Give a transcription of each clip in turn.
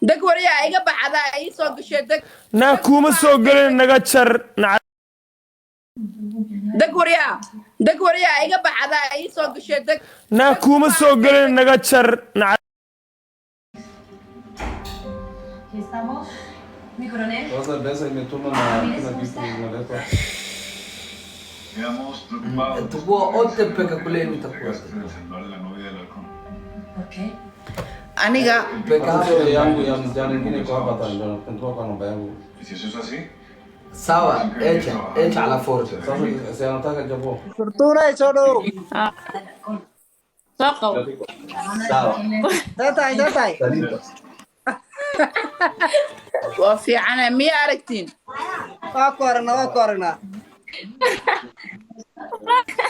دق وريا إيجا بعدا أي صوت شدك ناكوما سوغلين نغاتشر دق وريا إيجا بعدا أي صوت شدك ناكوما سوغلين نغاتشر Aquí estamos. Mi coronel. Todas las veces me turno la máquina aquí por la letra. Quedamos preocupados. تبغى أوتبك كلين تقول. El celular de la novia del halcón. ¿Por qué? أنيجا Eso ya no tiene cosa para tanto, no para no ver. ¿Y si eso es así? سوا إيش على فورت. Se anota que yo puedo. Fortuna y solo. ساقو Tatay. وفي عنا مية أركتين Waa korna.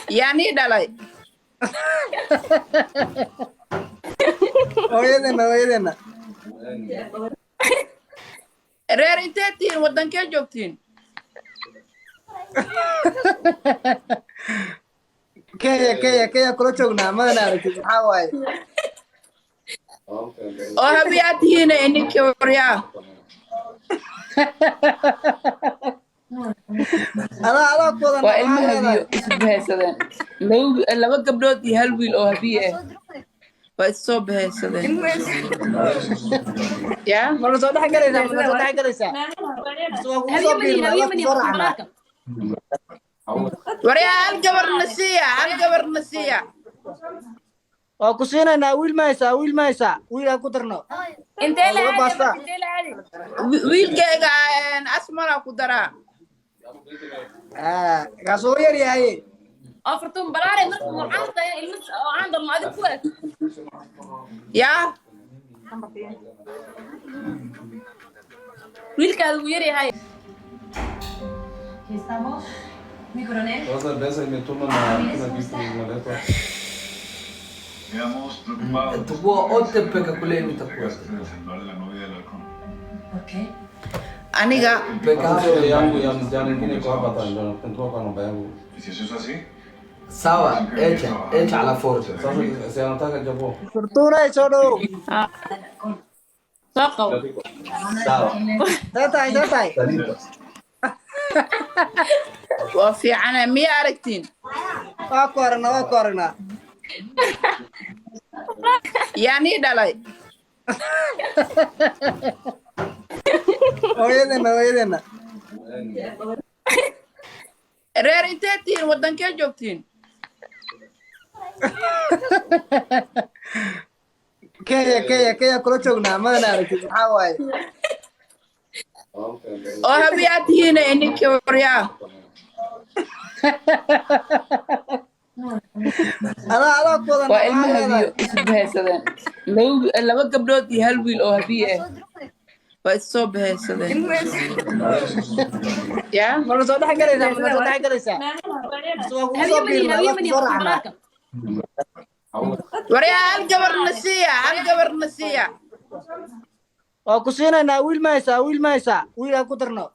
يعني دلاي Hooyadena. reer intee tihiin wadankee joogtiin Kenya kula joognaa madana aragtid maxaa waaye oo habiyaa tihiin ininka waryaa adaa kuwadan waa ilmo habiyo isu bahaysadeen laba gabdhood iyo hal wiil oo habiye ah waa isoo bahaysadeen yaa ma la soo dhex galaysaa waa kugu soo biirnaa waa kusoo raacnaa waryaa hal gabarna siiya waa ku siinaynaa wiil mahaysaa wiil aan ku darno Intee la basta wiilkayga asmana ku daraa kaasoo yar yahay أفرتم بلاري مركب مرحلة المس عندهم ما أدري كويس. yaa ويل كذا ويري هاي. Aquí estamos. Mi coronel. Todas las veces me turno la máquina aquí por la letra. Quedamos preocupados. تبغى أوتبك كلين تقول. El celular de la novia del halcón. ¿Por qué? aniga Eso ya no tiene cosa para tanto, no para no ver. ¿Y si eso es así? سوا إيش على فورت. Se anota que yo puedo. Fortuna y solo. saqo Tatay. waa fiicana miya aragtiin waa korna yani dhalay hooyadena reer intee tihiin wadankee joogtiin Kenya kula joognaa madana aragtid maxaa waaye oo habiyaa tihiin ininka waryaa adaa kuwadan waa ilmo habiyo isu bahaysadeen laba gabdhood iyo hal wiil oo habiye ah waa isoo bahaysadeen yaa ma la soo dhex galaysaa waa kugu soo biirnaa waa kusoo raacnaa waryaa hal gabarna siiya waa ku siinaynaa wiil mahaysaa wiil aan ku darno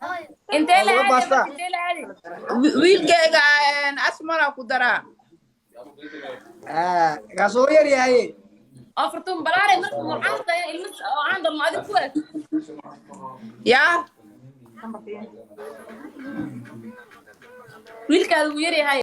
Intee la basta wiilkayga asmana ku daraa kaasoo yar yahay أفرتم بلاري مركب مرحلة المس عندهم ما أدري كويس. yaa ويل كذا ويري هاي.